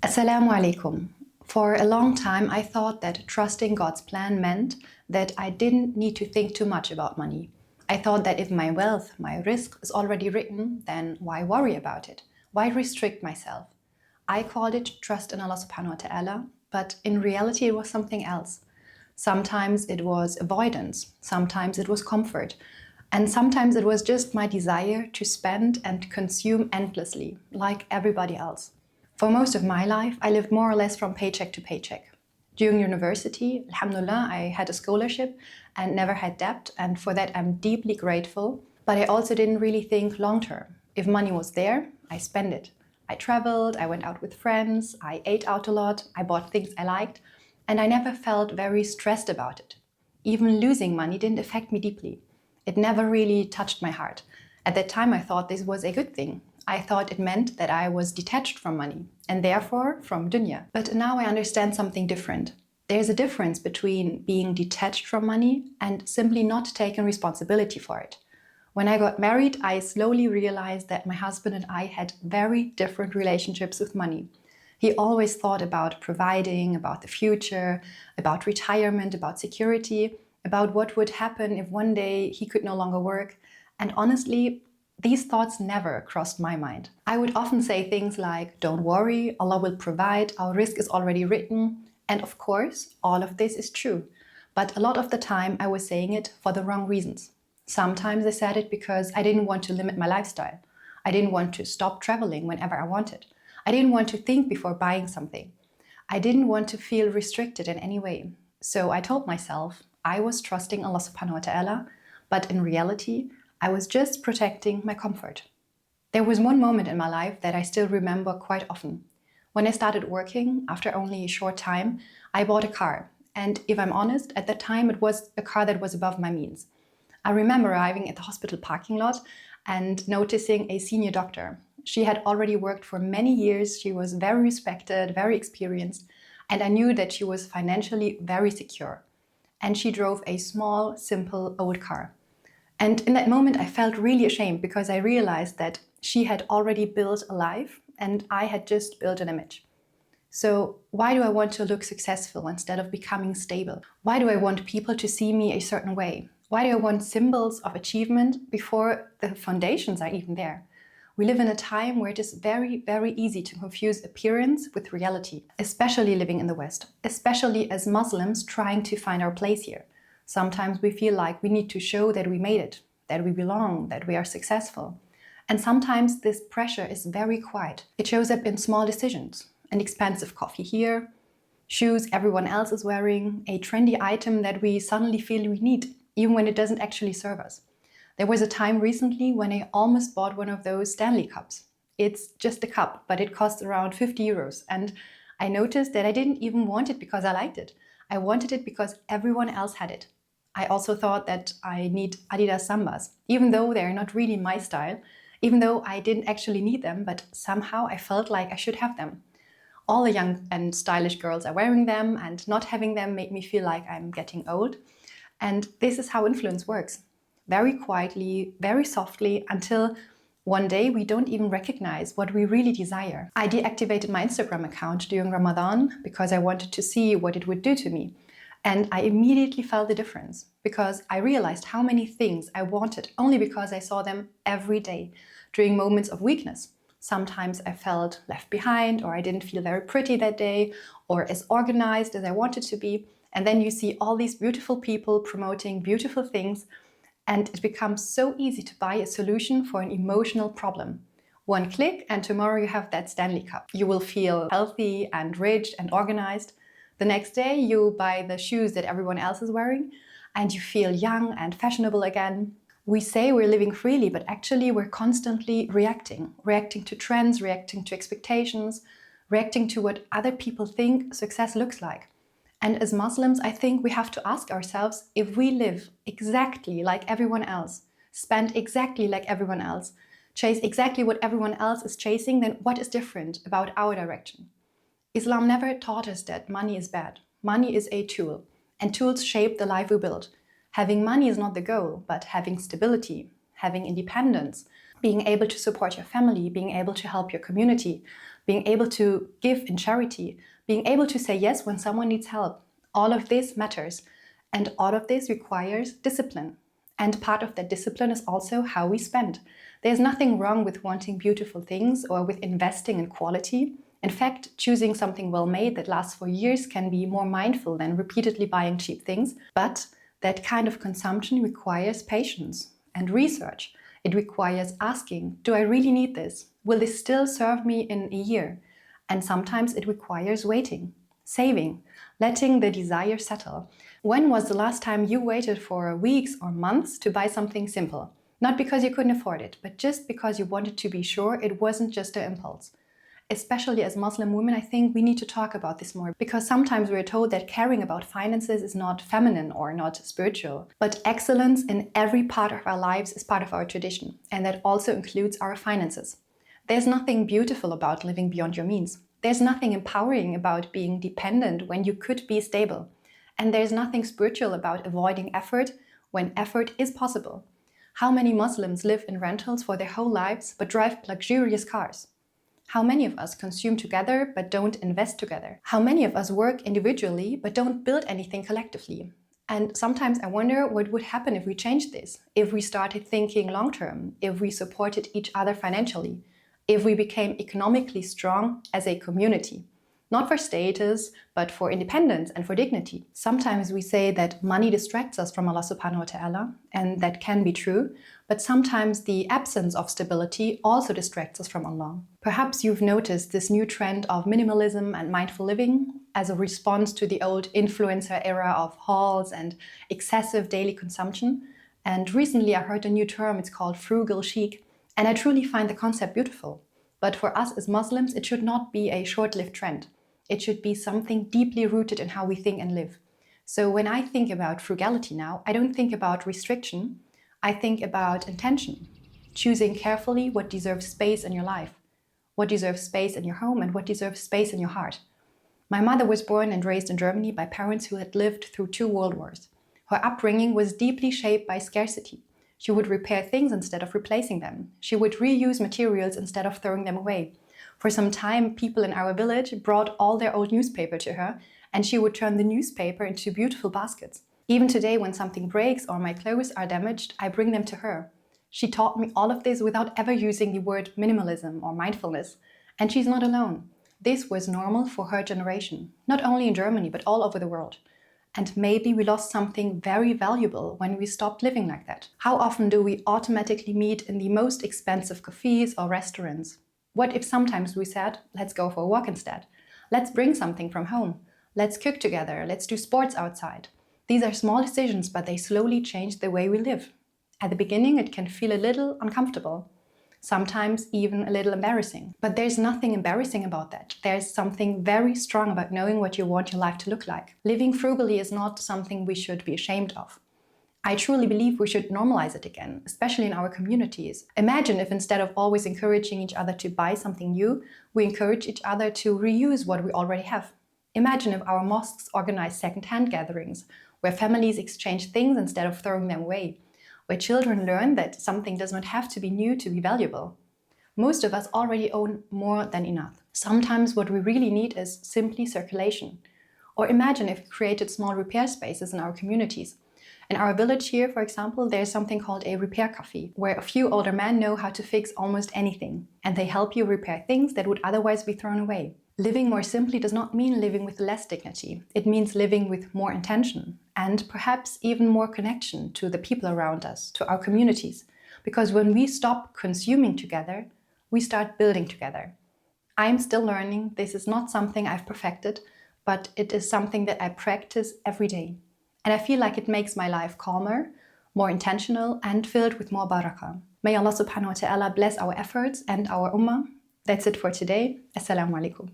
Assalamu alaikum. For a long time, I thought that trusting God's plan meant that I didn't need to think too much about money. I thought that if my wealth, my risk is already written, then why worry about it? Why restrict myself? I called it trust in Allah subhanahu wa ta'ala, but in reality it was something else. Sometimes it was avoidance, sometimes it was comfort, and sometimes it was just my desire to spend and consume endlessly, like everybody else. For most of my life, I lived more or less from paycheck to paycheck. During university, alhamdulillah, I had a scholarship and never had debt, and for that I'm deeply grateful. But I also didn't really think long term. If money was there, I spent it. I traveled, I went out with friends, I ate out a lot, I bought things I liked, and I never felt very stressed about it. Even losing money didn't affect me deeply. It never really touched my heart. At that time, I thought this was a good thing. I thought it meant that I was detached from money and therefore from dunya. But now I understand something different. There's a difference between being detached from money and simply not taking responsibility for it. When I got married, I slowly realized that my husband and I had very different relationships with money. He always thought about providing, about the future, about retirement, about security, about what would happen if one day he could no longer work. And honestly, these thoughts never crossed my mind. I would often say things like, don't worry, Allah will provide, our risk is already written. And of course, all of this is true. But a lot of the time I was saying it for the wrong reasons. Sometimes I said it because I didn't want to limit my lifestyle. I didn't want to stop traveling whenever I wanted. I didn't want to think before buying something. I didn't want to feel restricted in any way. So I told myself I was trusting Allah subhanahu wa ta'ala, but in reality, I was just protecting my comfort. There was one moment in my life that I still remember quite often. When I started working, after only a short time, I bought a car. And if I'm honest, at that time it was a car that was above my means. I remember arriving at the hospital parking lot and noticing a senior doctor. She had already worked for many years, she was very respected, very experienced, and I knew that she was financially very secure. And she drove a small, simple, old car. And in that moment, I felt really ashamed because I realized that she had already built a life and I had just built an image. So why do I want to look successful instead of becoming stable? Why do I want people to see me a certain way? Why do I want symbols of achievement before the foundations are even there? We live in a time where it is very, very easy to confuse appearance with reality, especially living in the West, especially as Muslims trying to find our place here. Sometimes we feel like we need to show that we made it, that we belong, that we are successful. And sometimes this pressure is very quiet. It shows up in small decisions. An expensive coffee here, shoes everyone else is wearing, a trendy item that we suddenly feel we need, even when it doesn't actually serve us. There was a time recently when I almost bought one of those Stanley cups. It's just a cup, but it costs around 50 euros. And I noticed that I didn't even want it because I liked it. I wanted it because everyone else had it. I also thought that I need Adidas Sambas, even though they're not really my style, even though I didn't actually need them, but somehow I felt like I should have them. All the young and stylish girls are wearing them, and not having them made me feel like I'm getting old. And this is how influence works. Very quietly, very softly, until one day we don't even recognize what we really desire. I deactivated my Instagram account during Ramadan because I wanted to see what it would do to me. And I immediately felt the difference because I realized how many things I wanted only because I saw them every day during moments of weakness. Sometimes I felt left behind, or I didn't feel very pretty that day, or as organized as I wanted to be. And then you see all these beautiful people promoting beautiful things, and it becomes so easy to buy a solution for an emotional problem. One click and tomorrow you have that Stanley Cup. You will feel healthy and rich and organized. The next day you buy the shoes that everyone else is wearing and you feel young and fashionable again. We say we're living freely, but actually we're constantly reacting to trends, reacting to expectations, reacting to what other people think success looks like. And as Muslims, I think we have to ask ourselves if we live exactly like everyone else, spend exactly like everyone else, chase exactly what everyone else is chasing, then what is different about our direction? Islam never taught us that money is bad. Money is a tool, and tools shape the life we build. Having money is not the goal, but having stability, having independence, being able to support your family, being able to help your community. being able to give in charity, being able to say yes when someone needs help. All of this matters, and all of this requires discipline. And part of that discipline is also how we spend. There's nothing wrong with wanting beautiful things or with investing in quality. In fact, choosing something well-made that lasts for years can be more mindful than repeatedly buying cheap things. But that kind of consumption requires patience and research. It requires asking, do I really need this? Will this still serve me in a year? And sometimes it requires waiting, saving, letting the desire settle. When was the last time you waited for weeks or months to buy something simple? Not because you couldn't afford it, but just because you wanted to be sure it wasn't just an impulse. Especially as Muslim women, I think we need to talk about this more, because sometimes we're told that caring about finances is not feminine or not spiritual. But excellence in every part of our lives is part of our tradition, and that also includes our finances. There's nothing beautiful about living beyond your means. There's nothing empowering about being dependent when you could be stable. And there's nothing spiritual about avoiding effort when effort is possible. How many Muslims live in rentals for their whole lives but drive luxurious cars? How many of us consume together but don't invest together? How many of us work individually but don't build anything collectively? And sometimes I wonder what would happen if we changed this, if we started thinking long-term, if we supported each other financially, if we became economically strong as a community. Not for status, but for independence and for dignity. Sometimes we say that money distracts us from Allah subhanahu wa ta'ala, and that can be true, but sometimes the absence of stability also distracts us from Allah. Perhaps you've noticed this new trend of minimalism and mindful living as a response to the old influencer era of hauls and excessive daily consumption. And recently I heard a new term, it's called frugal chic, and I truly find the concept beautiful. But for us as Muslims, it should not be a short-lived trend. It should be something deeply rooted in how we think and live. So when I think about frugality now, I don't think about restriction. I think about intention, choosing carefully what deserves space in your life, what deserves space in your home, and what deserves space in your heart. My mother was born and raised in Germany by parents who had lived through 2 world wars. Her upbringing was deeply shaped by scarcity. She would repair things instead of replacing them. She would reuse materials instead of throwing them away. For some time, people in our village brought all their old newspaper to her, and she would turn the newspaper into beautiful baskets. Even today, when something breaks or my clothes are damaged, I bring them to her. She taught me all of this without ever using the word minimalism or mindfulness. And she's not alone. This was normal for her generation, not only in Germany, but all over the world. And maybe we lost something very valuable when we stopped living like that. How often do we automatically meet in the most expensive cafes or restaurants? What if sometimes we said, let's go for a walk instead? Let's bring something from home. Let's cook together. Let's do sports outside. These are small decisions, but they slowly change the way we live. At the beginning, it can feel a little uncomfortable, sometimes even a little embarrassing. But there's nothing embarrassing about that. There's something very strong about knowing what you want your life to look like. Living frugally is not something we should be ashamed of. I truly believe we should normalize it again, especially in our communities. Imagine if instead of always encouraging each other to buy something new, we encourage each other to reuse what we already have. Imagine if our mosques organized second-hand gatherings, where families exchange things instead of throwing them away, where children learn that something does not have to be new to be valuable. Most of us already own more than enough. Sometimes what we really need is simply circulation. Or imagine if we created small repair spaces in our communities. In our village here, for example, there's something called a repair cafe, where a few older men know how to fix almost anything, and they help you repair things that would otherwise be thrown away. Living more simply does not mean living with less dignity. It means living with more intention, and perhaps even more connection to the people around us, to our communities. Because when we stop consuming together, we start building together. I'm still learning. This is not something I've perfected, but it is something that I practice every day. And I feel like it makes my life calmer, more intentional, and filled with more barakah. May Allah subhanahu wa ta'ala bless our efforts and our ummah. That's it for today. Assalamu alaikum.